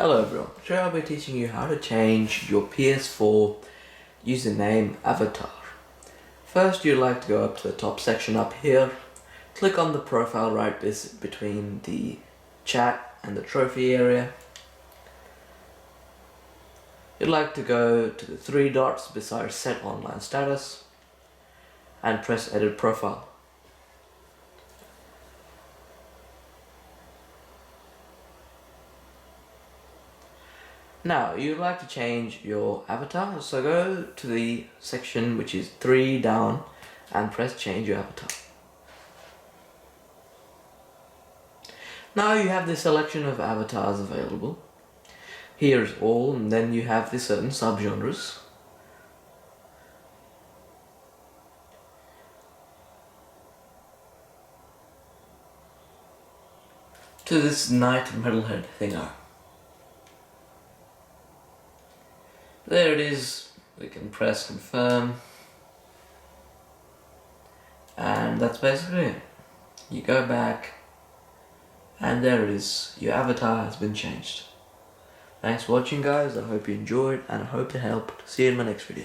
Hello everyone, today I'll be teaching you how to change your PS4 username avatar. First, you'd like to go up to the top section up here, click on the profile right between the chat and the trophy area. You'd like to go to the three dots beside set online status and press edit profile. Now, you'd like to change your avatar, so go to the section which is 3 down and press change your avatar. Now you have this selection of avatars available. Here is all, and then you have the certain subgenres. To this knight metalhead thingo. There it is, we can press confirm, and that's basically it. You go back, and there it is, your avatar has been changed. Thanks for watching guys, I hope you enjoyed, and I hope to help. See you in my next video.